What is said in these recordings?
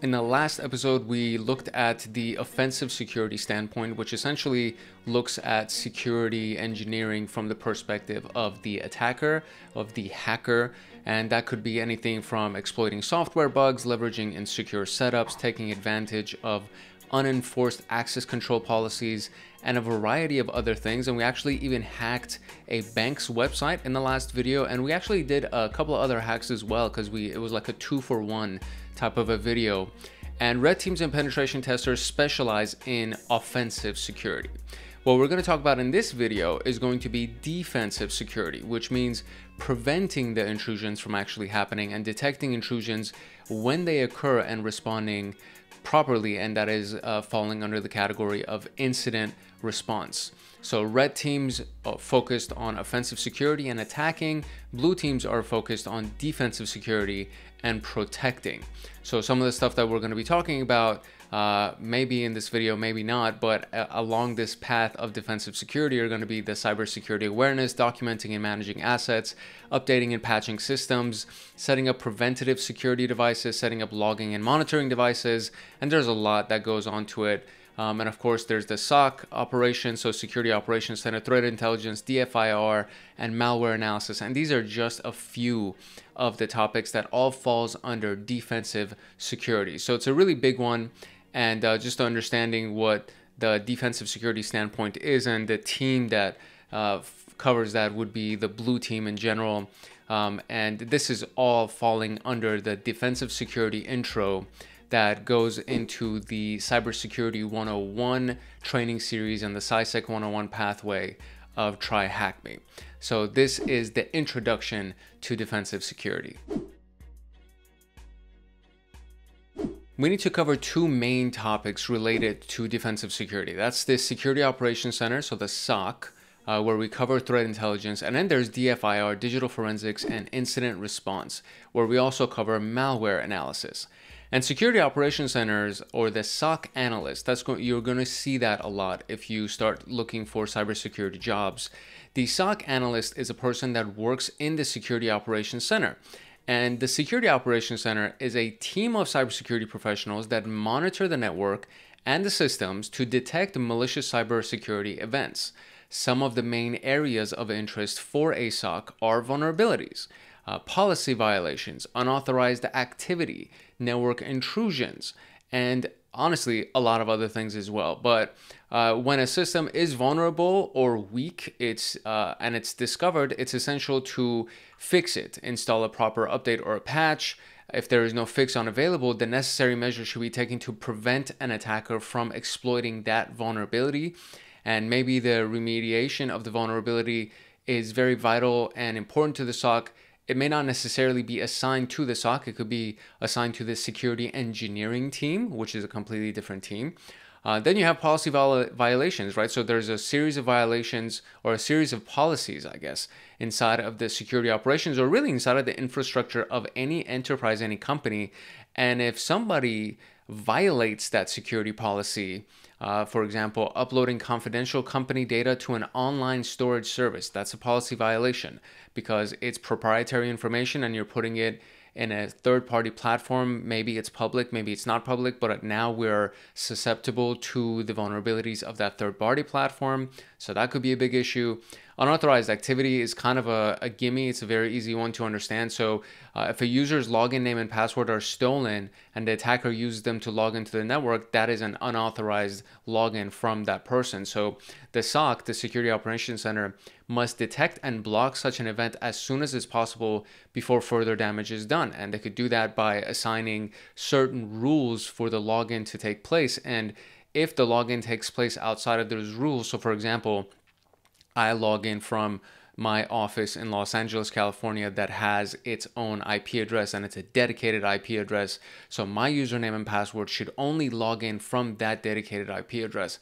In the last episode, we looked at the offensive security standpoint, which essentially looks at security engineering from the perspective of the attacker, of the hacker, and that could be anything from exploiting software bugs, leveraging insecure setups, taking advantage of unenforced access control policies, and a variety of other things. And we actually even hacked a bank's website in the last video, and we actually did a couple of other hacks as well, because it was like a 2-for-1 type of a video. And red teams and penetration testers specialize in offensive security. What we're going to talk about in this video is going to be defensive security, which means preventing the intrusions from actually happening and detecting intrusions when they occur and responding properly, and that is falling under the category of incident response. So red teams are focused on offensive security and attacking, blue teams are focused on defensive security and protecting. So some of the stuff that we're going to be talking about maybe in this video, maybe not, but along this path of defensive security are going to be the cybersecurity awareness, documenting and managing assets, updating and patching systems, setting up preventative security devices, setting up logging and monitoring devices, and there's a lot that goes on to it. And of course, there's the SOC operations, so Security Operations Center, Threat Intelligence, DFIR, and Malware Analysis. And these are just a few of the topics that all falls under defensive security. So it's a really big one, and just understanding what the defensive security standpoint is, and the team that covers that would be the blue team in general. And this is all falling under the defensive security intro that goes into the Cybersecurity 101 training series and the CySec 101 pathway of TryHackMe. So this is the introduction to defensive security. We need to cover two main topics related to defensive security. That's the Security Operations Center, so the SOC, where we cover threat intelligence, and then there's DFIR, digital forensics, and incident response, where we also cover malware analysis. And security operations centers, or the SOC analyst, you're going to see that a lot if you start looking for cybersecurity jobs. The SOC analyst is a person that works in the security operations center. And the security operations center is a team of cybersecurity professionals that monitor the network and the systems to detect malicious cybersecurity events. Some of the main areas of interest for a SOC are vulnerabilities, policy violations, unauthorized activity, network intrusions, and honestly, a lot of other things as well. But when a system is vulnerable or weak, and it's discovered, it's essential to fix it, install a proper update or a patch. If there is no fix unavailable, the necessary measures should be taken to prevent an attacker from exploiting that vulnerability. And maybe the remediation of the vulnerability is very vital and important to the SOC. It may not necessarily be assigned to the SOC. It could be assigned to the security engineering team, which is a completely different team. Then you have policy violations, right? So there's a series of violations, or a series of policies, I guess, inside of the security operations, or really inside of the infrastructure of any enterprise, any company. And if somebody violates that security policy, for example, uploading confidential company data to an online storage service, that's a policy violation because it's proprietary information and you're putting it in a third-party platform. Maybe it's public, maybe it's not public, but now we're susceptible to the vulnerabilities of that third-party platform. So that could be a big issue. Unauthorized activity is kind of a gimme. It's a very easy one to understand. So if a user's login name and password are stolen and the attacker uses them to log into the network, that is an unauthorized login from that person. So the SOC, the Security Operations Center, must detect and block such an event as soon as it's possible before further damage is done. And they could do that by assigning certain rules for the login to take place. And if the login takes place outside of those rules, so for example, I log in from my office in Los Angeles, California, that has its own IP address, and it's a dedicated IP address. So my username and password should only log in from that dedicated IP address.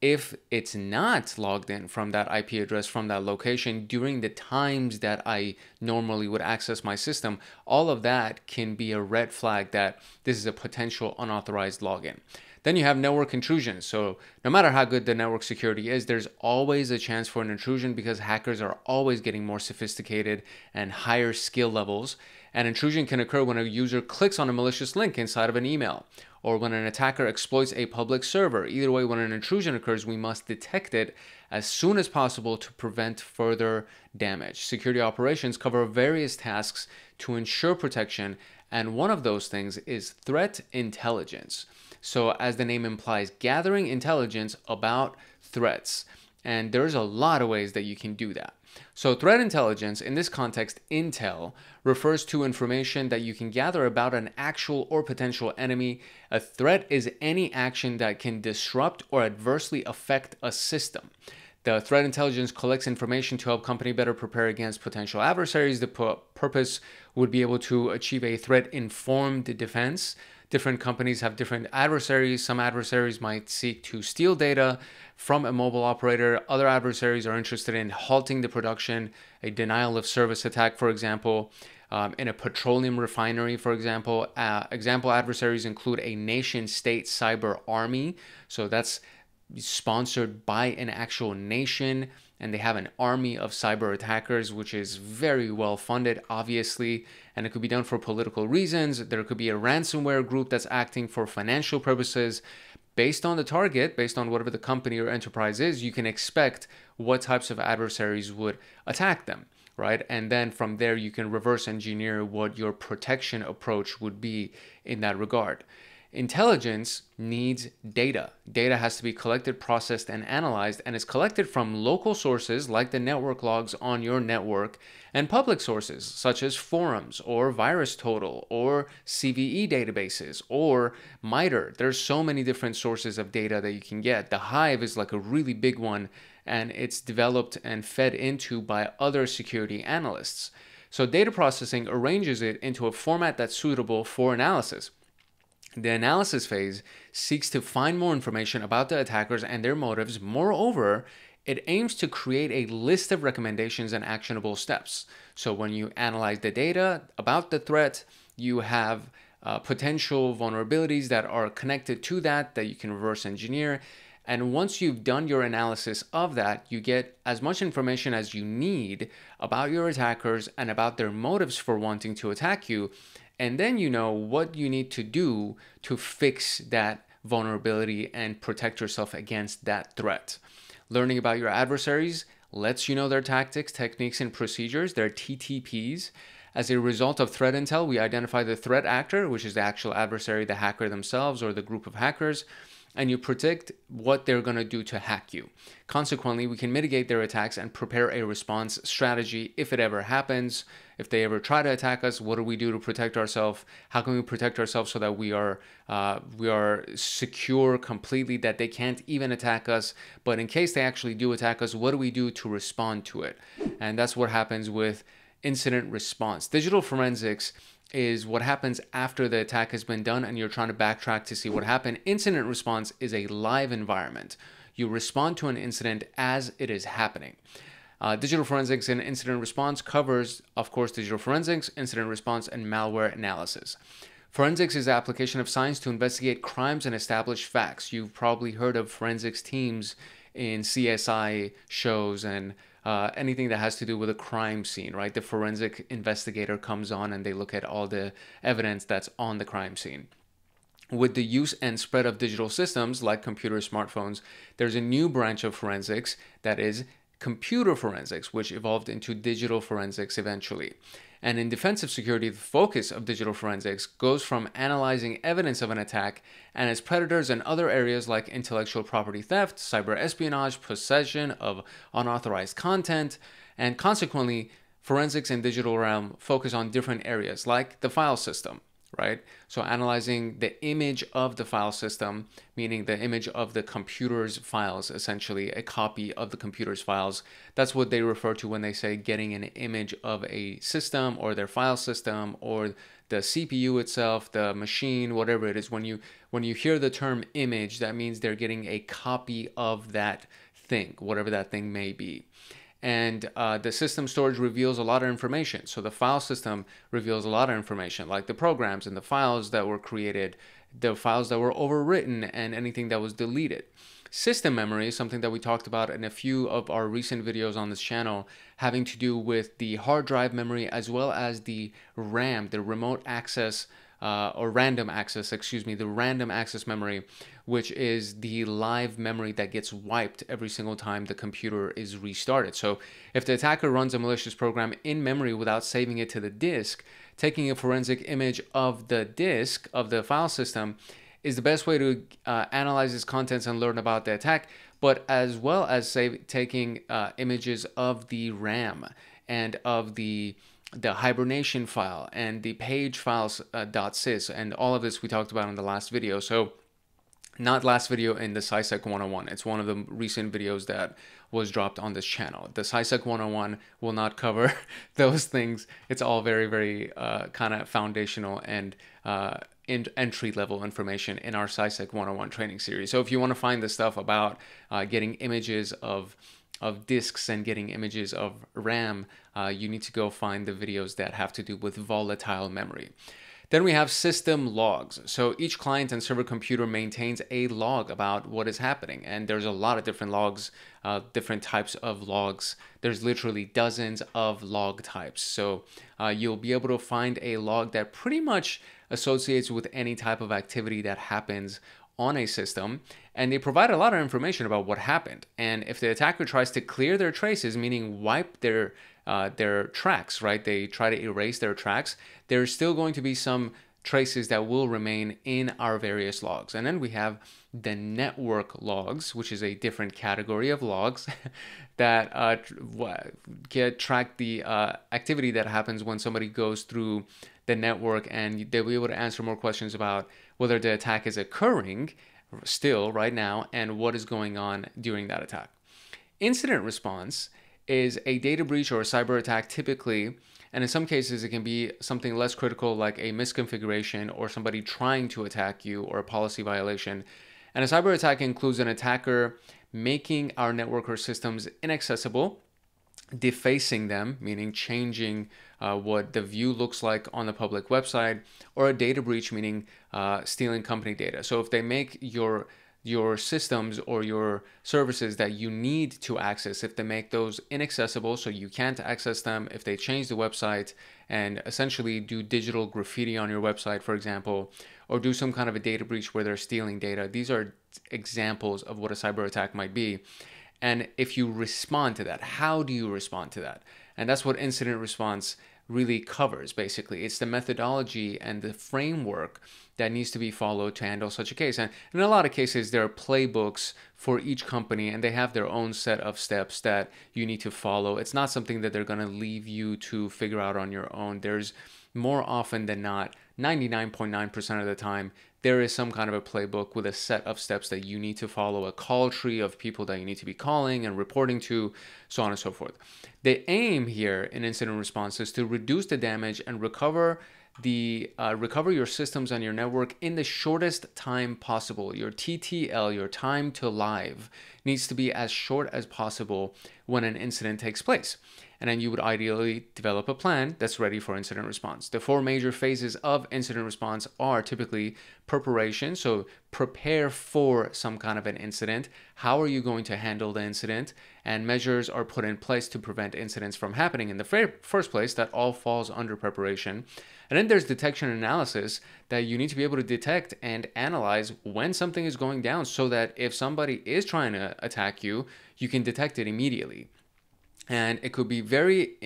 If it's not logged in from that IP address, from that location during the times that I normally would access my system, all of that can be a red flag that this is a potential unauthorized login. Then you have network intrusion. So no matter how good the network security is, there's always a chance for an intrusion because hackers are always getting more sophisticated and higher skill levels. And intrusion can occur when a user clicks on a malicious link inside of an email, or when an attacker exploits a public server. Either way, when an intrusion occurs, we must detect it as soon as possible to prevent further damage. Security operations cover various tasks to ensure protection, and one of those things is threat intelligence. So as the name implies, gathering intelligence about threats. And there's a lot of ways that you can do that. So threat intelligence, in this context, intel, refers to information that you can gather about an actual or potential enemy. A threat is any action that can disrupt or adversely affect a system. The threat intelligence collects information to help company better prepare against potential adversaries. The purpose would be able to achieve a threat-informed defense. Different companies have different adversaries. Some adversaries might seek to steal data from a mobile operator. Other adversaries are interested in halting the production, a denial of service attack, for example. In a petroleum refinery, for example. Example adversaries include a nation-state cyber army. So that's sponsored by an actual nation, and they have an army of cyber attackers, which is very well funded, obviously, and it could be done for political reasons. There could be a ransomware group that's acting for financial purposes. Based on the target, based on whatever the company or enterprise is, you can expect what types of adversaries would attack them, right? And then from there, you can reverse engineer what your protection approach would be in that regard. Intelligence needs data. Data has to be collected, processed, and analyzed, and is collected from local sources like the network logs on your network and public sources such as forums or VirusTotal or CVE databases or MITRE. There's so many different sources of data that you can get. The Hive is like a really big one, and it's developed and fed into by other security analysts. So data processing arranges it into a format that's suitable for analysis. The analysis phase seeks to find more information about the attackers and their motives. Moreover, it aims to create a list of recommendations and actionable steps. So when you analyze the data about the threat, you have potential vulnerabilities that are connected to that you can reverse engineer. And once you've done your analysis of that, you get as much information as you need about your attackers and about their motives for wanting to attack you. And then you know what you need to do to fix that vulnerability and protect yourself against that threat. Learning about your adversaries lets you know their tactics, techniques, and procedures, their TTPs. As a result of threat intel, we identify the threat actor, which is the actual adversary, the hacker themselves, or the group of hackers, and you predict what they're going to do to hack you. Consequently, we can mitigate their attacks and prepare a response strategy if it ever happens. If they ever try to attack us, what do we do to protect ourselves? How can we protect ourselves so that we are secure completely, that they can't even attack us? But in case they actually do attack us, what do we do to respond to it? And that's what happens with incident response. Digital forensics is what happens after the attack has been done and you're trying to backtrack to see what happened. Incident response is a live environment. You respond to an incident as it is happening. Digital forensics and incident response covers, of course, digital forensics, incident response, and malware analysis. Forensics is the application of science to investigate crimes and establish facts. You've probably heard of forensics teams in CSI shows and anything that has to do with a crime scene, right? The forensic investigator comes on and they look at all the evidence that's on the crime scene. With the use and spread of digital systems like computers, smartphones, there's a new branch of forensics that is computer forensics, which evolved into digital forensics eventually. And in defensive security, the focus of digital forensics goes from analyzing evidence of an attack and its predators in other areas like intellectual property theft, cyber espionage, possession of unauthorized content, and consequently, forensics and digital realm focus on different areas like the file system, right? So analyzing the image of the file system, meaning the image of the computer's files, essentially a copy of the computer's files. That's what they refer to when they say getting an image of a system or their file system or the CPU itself, the machine, whatever it is. When you hear the term image, that means they're getting a copy of that thing, whatever that thing may be. And the system storage reveals a lot of information. So the file system reveals a lot of information, like the programs and the files that were created, the files that were overwritten, and anything that was deleted. System memory is something that we talked about in a few of our recent videos on this channel, having to do with the hard drive memory as well as the RAM, the remote access or random access, the random access memory, which is the live memory that gets wiped every single time the computer is restarted. So if the attacker runs a malicious program in memory without saving it to the disk, taking a forensic image of the disk of the file system is the best way to analyze its contents and learn about the attack, but as well as taking images of the RAM and of the hibernation file and the page files .sys, and all of this we talked about in the last video. So not last video in the CySec 101. It's one of the recent videos that was dropped on this channel. The CySec 101 will not cover those things. It's all very, very kind of foundational and entry-level information in our CySec 101 training series. So if you want to find the stuff about getting images of disks and getting images of RAM, you need to go find the videos that have to do with volatile memory. Then we have system logs. So each client and server computer maintains a log about what is happening. And there's a lot of different logs, different types of logs. There's literally dozens of log types. So you'll be able to find a log that pretty much associates with any type of activity that happens on a system, and they provide a lot of information about what happened. And if the attacker tries to clear their traces, meaning wipe their tracks, right? They try to erase their tracks, there's still going to be some traces that will remain in our various logs. And then we have the network logs, which is a different category of logs that track the activity that happens when somebody goes through the network, and they'll be able to answer more questions about whether the attack is occurring still right now and what is going on during that attack. Incident response is a data breach or a cyber attack typically, and in some cases it can be something less critical like a misconfiguration or somebody trying to attack you or a policy violation. And a cyber attack includes an attacker making our network or systems inaccessible, defacing them, meaning changing what the view looks like on the public website, or a data breach, meaning stealing company data. So if they make your systems or your services that you need to access, if they make those inaccessible so you can't access them, if they change the website and essentially do digital graffiti on your website, for example, or do some kind of a data breach where they're stealing data, these are examples of what a cyber attack might be. And if you respond to that, how do you respond to that? And that's what incident response really covers, basically. It's the methodology and the framework that needs to be followed to handle such a case. And in a lot of cases, there are playbooks for each company, and they have their own set of steps that you need to follow. It's not something that they're going to leave you to figure out on your own. There's more often than not, 99.9% of the time, there is some kind of a playbook with a set of steps that you need to follow, a call tree of people that you need to be calling and reporting to, so on and so forth. The aim here in incident response is to reduce the damage and recover your systems and your network in the shortest time possible. Your TTL, your time to live, needs to be as short as possible when an incident takes place. And then you would ideally develop a plan that's ready for incident response. The 4 major phases of incident response are typically preparation, so prepare for some kind of an incident. How are you going to handle the incident? And measures are put in place to prevent incidents from happening in the first place. That all falls under preparation. And then there's detection and analysis, that you need to be able to detect and analyze when something is going down so that if somebody is trying to attack you, you can detect it immediately. And it could be very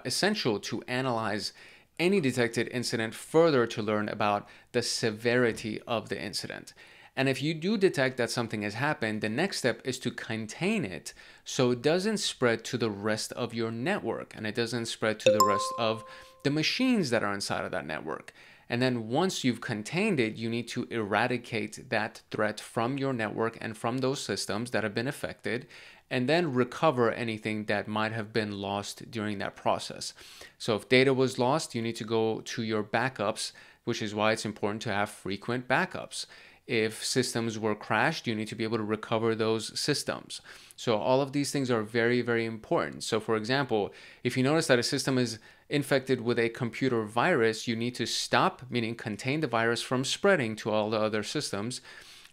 essential to analyze any detected incident further to learn about the severity of the incident. And if you do detect that something has happened, the next step is to contain it so it doesn't spread to the rest of your network and it doesn't spread to the rest of the machines that are inside of that network. And then once you've contained it, you need to eradicate that threat from your network and from those systems that have been affected, and then recover anything that might have been lost during that process. So if data was lost, you need to go to your backups, which is why it's important to have frequent backups. If systems were crashed, you need to be able to recover those systems. So all of these things are very, very important. So for example, if you notice that a system is infected with a computer virus, you need to stop, meaning contain the virus from spreading to all the other systems,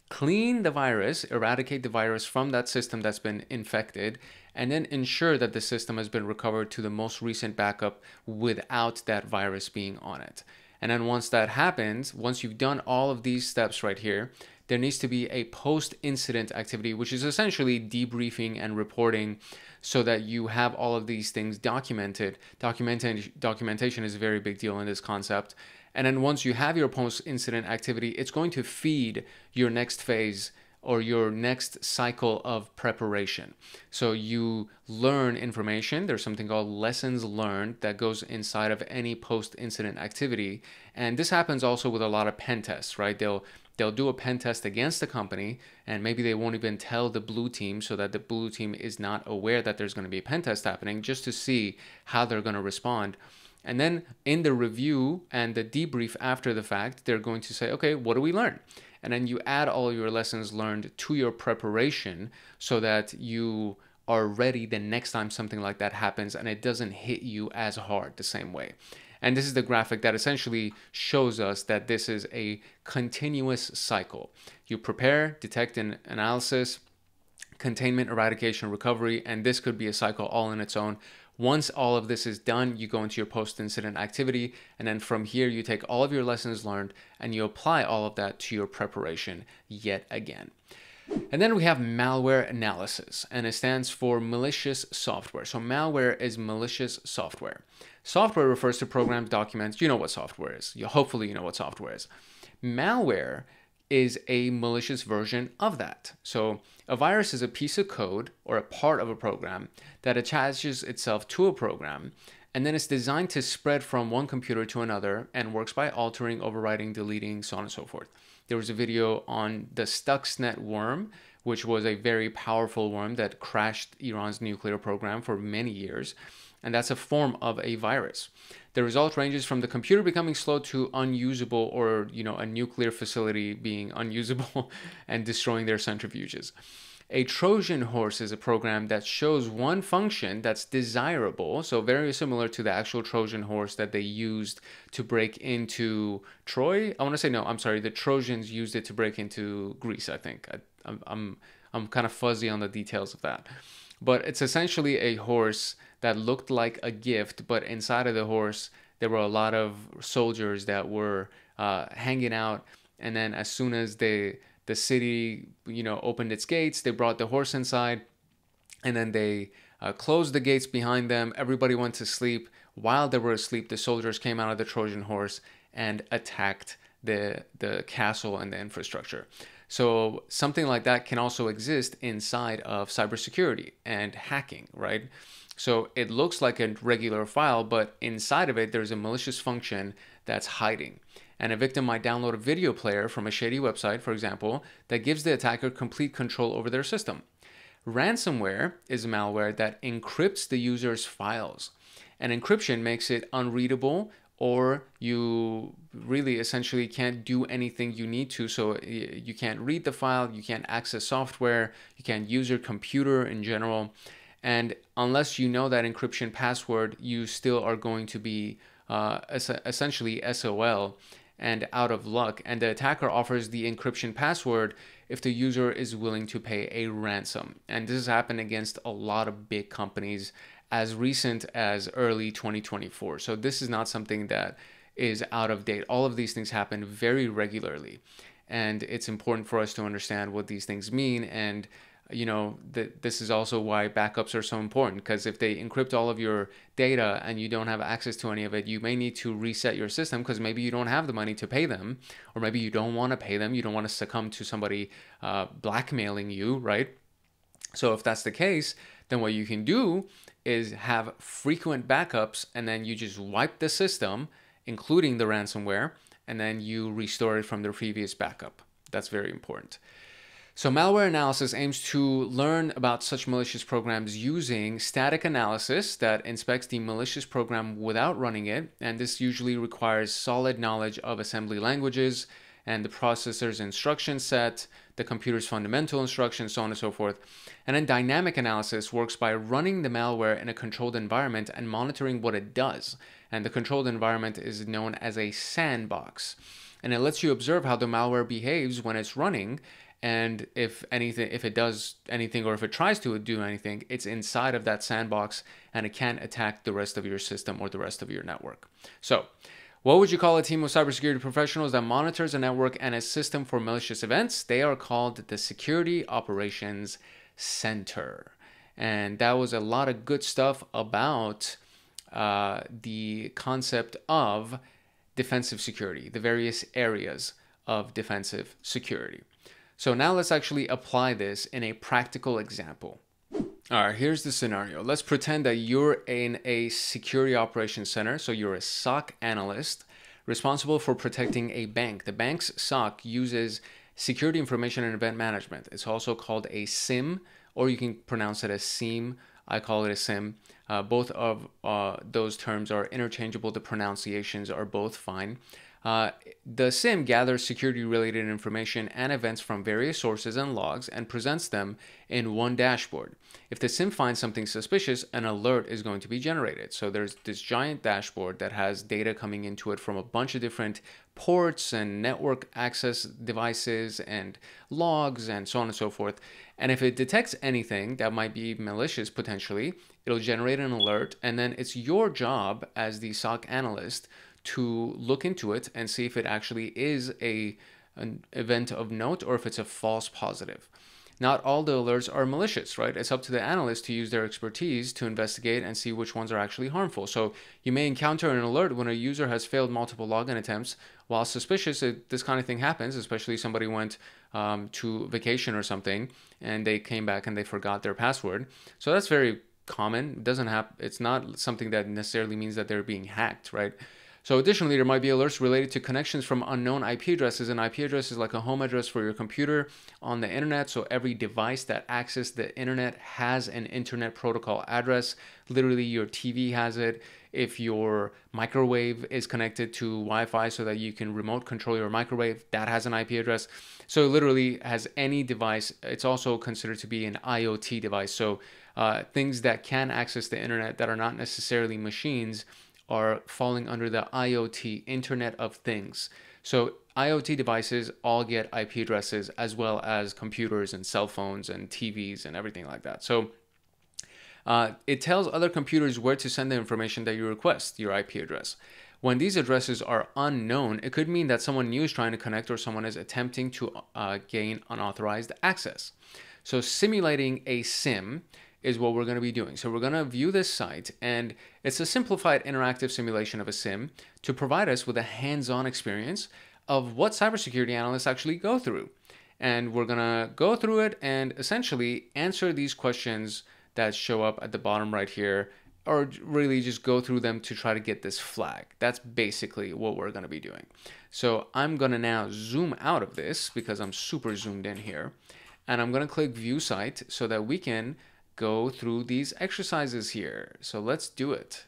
clean the virus, eradicate the virus from that system that's been infected, and then ensure that the system has been recovered to the most recent backup without that virus being on it. And then once that happens, once you've done all of these steps right here, there needs to be a post-incident activity, which is essentially debriefing and reporting so that you have all of these things documented. Documentation is a very big deal in this concept. And then once you have your post-incident activity, it's going to feed your next phase or your next cycle of preparation. So you learn information. There's something called lessons learned that goes inside of any post-incident activity. And this happens also with a lot of pen tests, right? They'll do a pen test against the company, and maybe they won't even tell the blue team so that the blue team is not aware that there's going to be a pen test happening, just to see how they're going to respond. And then in the review and the debrief after the fact, they're going to say, okay, what do we learn? And then you add all your lessons learned to your preparation so that you are ready the next time something like that happens and it doesn't hit you as hard the same way. And this is the graphic that essentially shows us that this is a continuous cycle. You prepare, detect and analysis, containment, eradication, recovery, and this could be a cycle all in its own. Once all of this is done, you go into your post-incident activity, and then from here you take all of your lessons learned and you apply all of that to your preparation yet again. And then we have malware analysis, and it stands for malicious software. So malware is malicious software. Software refers to programs, documents. You know what software is. Hopefully you know what software is. Malware is a malicious version of that. So a virus is a piece of code or a part of a program that attaches itself to a program, and then it's designed to spread from one computer to another and works by altering, overwriting, deleting, so on and so forth. There was a video on the Stuxnet worm, which was a very powerful worm that crashed Iran's nuclear program for many years. And that's a form of a virus. The result ranges from the computer becoming slow to unusable, or a nuclear facility being unusable and destroying their centrifuges. A Trojan horse is a program that shows one function that's desirable, so very similar to the actual Trojan horse that they used to break into Troy. The Trojans used it to break into Greece, I think. I'm kind of fuzzy on the details of that. But it's essentially a horse that looked like a gift, but inside of the horse, there were a lot of soldiers that were hanging out. And then as soon as the city, opened its gates, they brought the horse inside, and then they closed the gates behind them. Everybody went to sleep. While they were asleep, the soldiers came out of the Trojan horse and attacked the castle and the infrastructure. So something like that can also exist inside of cybersecurity and hacking, right? So it looks like a regular file, but inside of it, there's a malicious function that's hiding. And a victim might download a video player from a shady website, for example, that gives the attacker complete control over their system. Ransomware is malware that encrypts the user's files. And encryption makes it unreadable, or you really essentially can't do anything you need to. So you can't read the file, you can't access software, you can't use your computer in general. And unless you know that encryption password, you still are going to be essentially SOL and out of luck. And the attacker offers the encryption password if the user is willing to pay a ransom. And this has happened against a lot of big companies as recent as early 2024. So this is not something that is out of date. All of these things happen very regularly. And it's important for us to understand what these things mean. And this is also why backups are so important, because if they encrypt all of your data and you don't have access to any of it, you may need to reset your system because maybe you don't have the money to pay them, or maybe you don't want to pay them. You don't want to succumb to somebody blackmailing you, right? So if that's the case, then what you can do is have frequent backups, and then you just wipe the system, including the ransomware, and then you restore it from the previous backup. That's very important. So malware analysis aims to learn about such malicious programs using static analysis that inspects the malicious program without running it. And this usually requires solid knowledge of assembly languages and the processor's instruction set, the computer's fundamental instructions, so on and so forth. And then dynamic analysis works by running the malware in a controlled environment and monitoring what it does. And the controlled environment is known as a sandbox. And it lets you observe how the malware behaves when it's running. And if it does anything, or if it tries to do anything, it's inside of that sandbox and it can't attack the rest of your system or the rest of your network. So what would you call a team of cybersecurity professionals that monitors a network and a system for malicious events? They are called the Security Operations Center. And that was a lot of good stuff about the concept of defensive security, the various areas of defensive security. So now let's actually apply this in a practical example. All right, here's the scenario. Let's pretend that you're in a security operations center. So you're a SOC analyst responsible for protecting a bank. The bank's SOC uses security information and event management. It's also called a SIM, or you can pronounce it as SIEM. I call it a SIM. Both of those terms are interchangeable. The pronunciations are both fine. The SIM gathers security-related information and events from various sources and logs and presents them in one dashboard. If the SIM finds something suspicious, an alert is going to be generated. So there's this giant dashboard that has data coming into it from a bunch of different ports and network access devices and logs and so on and so forth. And if it detects anything that might be malicious potentially, it'll generate an alert, and then it's your job as the SOC analyst to look into it and see if it actually is an event of note or if it's a false positive. Not all the alerts are malicious, right? It's up to the analyst to use their expertise to investigate and see which ones are actually harmful. So you may encounter an alert when a user has failed multiple login attempts. While suspicious, this kind of thing happens, especially somebody went to vacation or something and they came back and they forgot their password. So that's very common. It doesn't happen. It's not something that necessarily means that they're being hacked, right? So additionally, there might be alerts related to connections from unknown IP addresses. An IP address is like a home address for your computer on the internet. So every device that accesses the internet has an internet protocol address. Literally, your TV has it. If your microwave is connected to Wi-Fi so that you can remote control your microwave, that has an IP address. So literally, as any device, it's also considered to be an IoT device. So things that can access the internet that are not necessarily machines are falling under the IoT, Internet of Things. So IoT devices all get IP addresses, as well as computers and cell phones and TVs and everything like that. So it tells other computers where to send the information that you request, your IP address. When these addresses are unknown, it could mean that someone new is trying to connect or someone is attempting to gain unauthorized access. So simulating a SIM is what we're going to be doing. So we're going to view this site, and it's a simplified interactive simulation of a SIM to provide us with a hands-on experience of what cybersecurity analysts actually go through. And we're going to go through it and essentially answer these questions that show up at the bottom right here, or really just go through them to try to get this flag. That's basically what we're going to be doing. So I'm going to now zoom out of this because I'm super zoomed in here, and I'm going to click View Site so that we can go through these exercises here. So let's do it.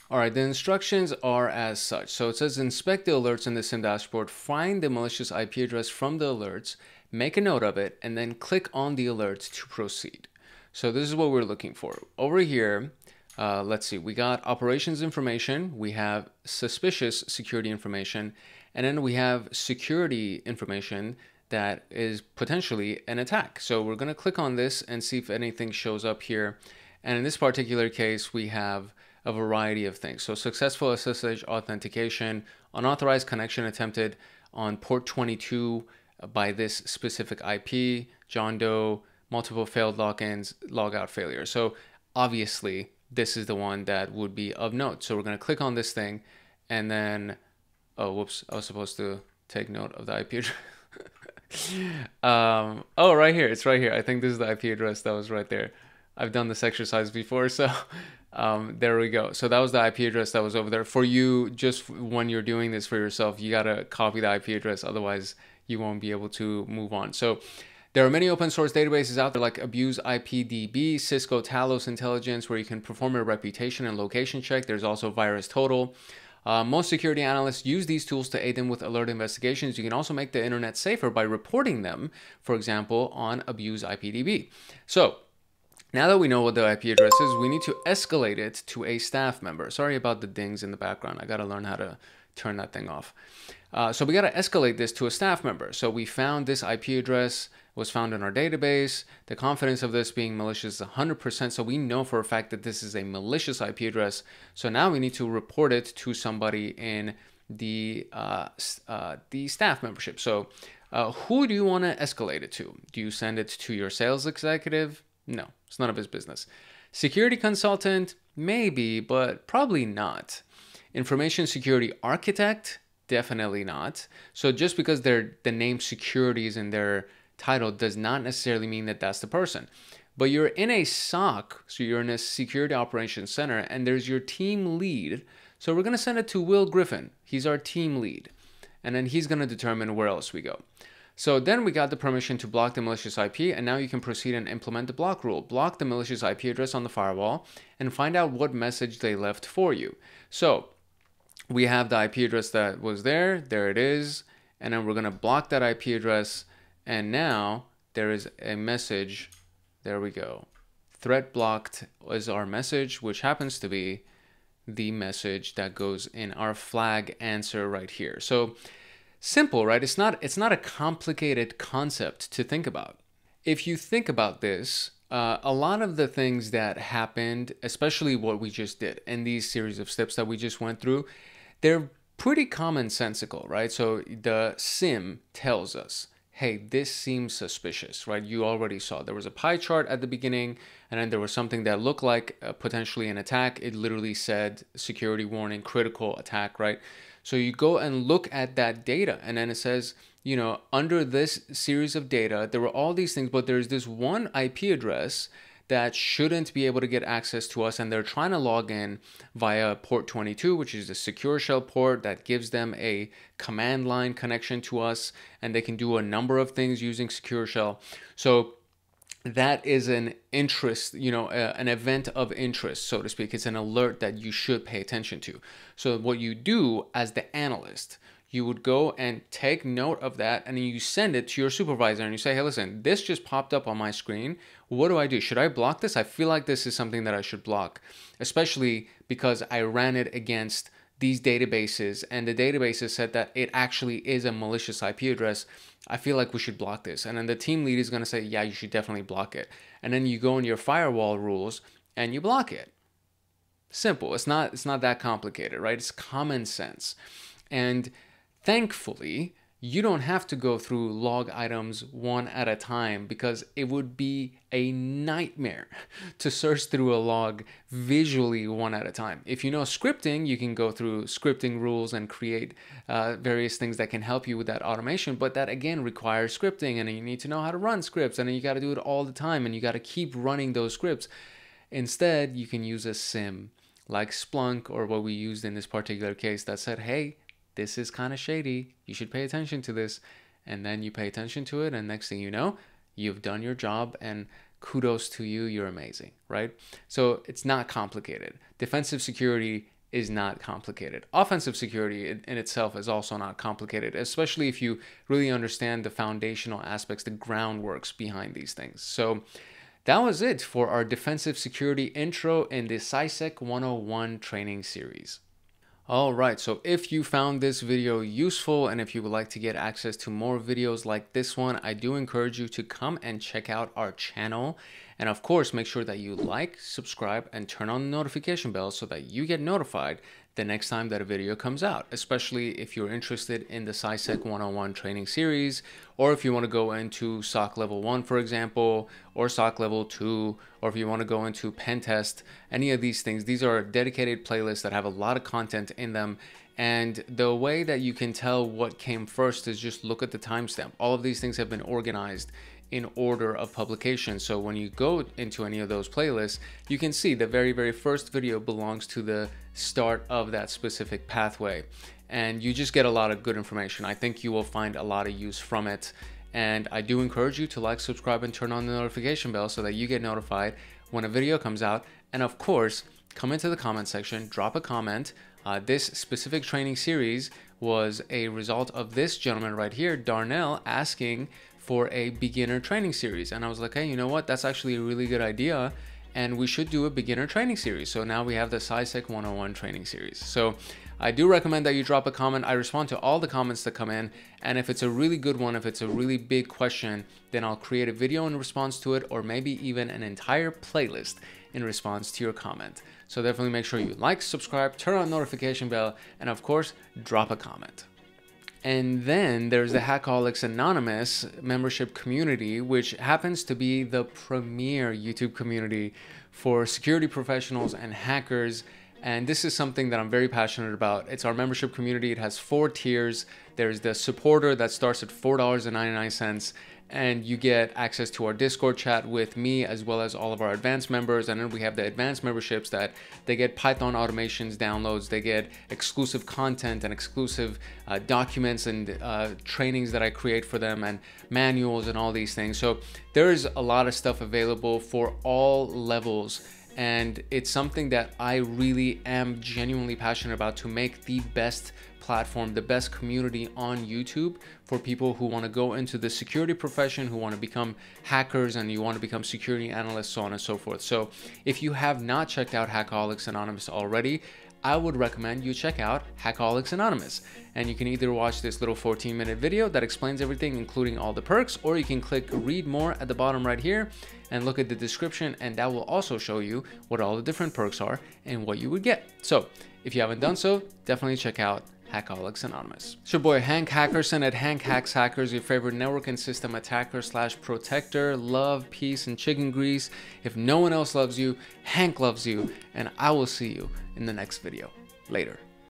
All right, the instructions are as such. So it says inspect the alerts in the SIM dashboard, find the malicious IP address from the alerts, make a note of it, and then click on the alerts to proceed. So this is what we're looking for. Over here, let's see, we got operations information, we have suspicious security information, and then we have security information that is potentially an attack. So we're going to click on this and see if anything shows up here. And in this particular case, we have a variety of things. So successful SSH authentication, unauthorized connection attempted on port 22 by this specific IP, John Doe, multiple failed logins, logout failure. So obviously this is the one that would be of note. So we're going to click on this thing and then, oh, whoops, I was supposed to take note of the IP address. Oh, right here. It's right here. I think this is the IP address that was right there. I've done this exercise before, so There we go. So that was the IP address that was over there. For you, just when you're doing this for yourself, you got to copy the IP address. Otherwise, you won't be able to move on. So there are many open source databases out there like Abuse IPDB, Cisco Talos Intelligence, where you can perform a reputation and location check. There's also VirusTotal. Most security analysts use these tools to aid them with alert investigations. You can also make the internet safer by reporting them, for example, on Abuse IPDB. So now that we know what the IP address is, we need to escalate it to a staff member. Sorry about the dings in the background. I got to learn how to turn that thing off. So we got to escalate this to a staff member. So we found this IP address was found in our database. The confidence of this being malicious is 100%. So we know for a fact that this is a malicious IP address. So now we need to report it to somebody in the staff membership. So who do you want to escalate it to? Do you send it to your sales executive? No, it's none of his business. Security consultant? Maybe, but probably not. Information security architect? Definitely not. So just because the name security is in their title does not necessarily mean that that's the person. But you're in a SOC, so you're in a security operations center, and there's your team lead. So we're going to send it to Will Griffin. He's our team lead. And then he's going to determine where else we go. So then we got the permission to block the malicious IP, and now you can proceed and implement the block rule. Block the malicious IP address on the firewall and find out what message they left for you. So we have the IP address that was there. There it is. And then we're going to block that IP address. And now there is a message. There we go. Threat blocked is our message, which happens to be the message that goes in our flag answer right here. So simple, right? It's not a complicated concept to think about. If you think about this, a lot of the things that happened, especially what we just did in these series of steps that we just went through, they're pretty commonsensical, right? So the SIM tells us, hey, this seems suspicious, right? You already saw there was a pie chart at the beginning, and then there was something that looked like potentially an attack. It literally said security warning, critical attack, right? So you go and look at that data, and then it says, you know, under this series of data, there were all these things, but there's this one IP address that shouldn't be able to get access to us, and they're trying to log in via port 22, which is the secure shell port that gives them a command line connection to us, and they can do a number of things using secure shell. So that is an interest, you know, an event of interest, so to speak. It's an alert that you should pay attention to. So what you do as the analyst, you would go and take note of that, and then you send it to your supervisor and you say, hey, listen, this just popped up on my screen. What do I do? Should I block this? I feel like this is something that I should block, especially because I ran it against these databases and the databases said that it actually is a malicious IP address. I feel like we should block this. And then the team lead is going to say, yeah, you should definitely block it. And then you go in your firewall rules and you block it. Simple. It's not that complicated, right? It's common sense. And thankfully, you don't have to go through log items one at a time, because it would be a nightmare to search through a log visually one at a time. If you know scripting, you can go through scripting rules and create various things that can help you with that automation, but that again requires scripting, and you need to know how to run scripts, and then you got to do it all the time, and you got to keep running those scripts. Instead, you can use a SIM like Splunk, or what we used in this particular case, that said, hey, this is kind of shady. You should pay attention to this. And then you pay attention to it, and next thing you know, you've done your job, and kudos to you. You're amazing, right? So it's not complicated. Defensive security is not complicated. Offensive security in itself is also not complicated, especially if you really understand the foundational aspects, the groundworks behind these things. So that was it for our defensive security intro in the CySec 101 training series. All right, so if you found this video useful, and if you would like to get access to more videos like this one, I do encourage you to come and check out our channel. And of course, make sure that you like, subscribe, and turn on the notification bell so that you get notified the next time that a video comes out, especially if you're interested in the CySec 101 training series, or if you want to go into SOC level 1, for example, or SOC level 2, or if you want to go into pen test, any of these things. These are dedicated playlists that have a lot of content in them, And the way that you can tell what came first is just look at the timestamp. All of these things have been organized in order of publication. So when you go into any of those playlists, you can see the very first video belongs to the start of that specific pathway. And you just get a lot of good information. I think you will find a lot of use from it. And I do encourage you to like, subscribe, and turn on the notification bell so that you get notified when a video comes out. And of course, come into the comment section, drop a comment. This specific training series was a result of this gentleman right here, Darnell, asking for a beginner training series. And I was like, hey, you know what? That's actually a really good idea. And we should do a beginner training series. So now we have the CySec 101 training series. So I do recommend that you drop a comment. I respond to all the comments that come in. And if it's a really good one, if it's a really big question, then I'll create a video in response to it, or maybe even an entire playlist in response to your comment. So definitely make sure you like, subscribe, turn on notification bell, and of course, drop a comment. And then there's the Hackaholics Anonymous membership community, which happens to be the premier YouTube community for security professionals and hackers. And this is something that I'm very passionate about. It's our membership community. It has 4 tiers. There's the supporter that starts at $4.99. And you get access to our Discord chat with me as well as all of our advanced members. And then we have the advanced memberships that they get Python automations downloads, they get exclusive content and exclusive documents and trainings that I create for them, and manuals and all these things. So there's a lot of stuff available for all levels. And it's something that I really am genuinely passionate about, to make the best platform, the best community on YouTube for people who want to go into the security profession, who want to become hackers, and you want to become security analysts, so on and so forth. So if you have not checked out Hackaholics Anonymous already, I would recommend you check out Hackaholics Anonymous. And you can either watch this little 14-minute video that explains everything, including all the perks, or you can click read more at the bottom right here and look at the description, and that will also show you what all the different perks are and what you would get. So if you haven't done so, definitely check out Hackaholics Anonymous. It's your boy Hank Hackerson at Hank Hacks Hackers, your favorite network and system attacker / protector. Love, peace, and chicken grease. If no one else loves you, Hank loves you, and I will see you in the next video. Later.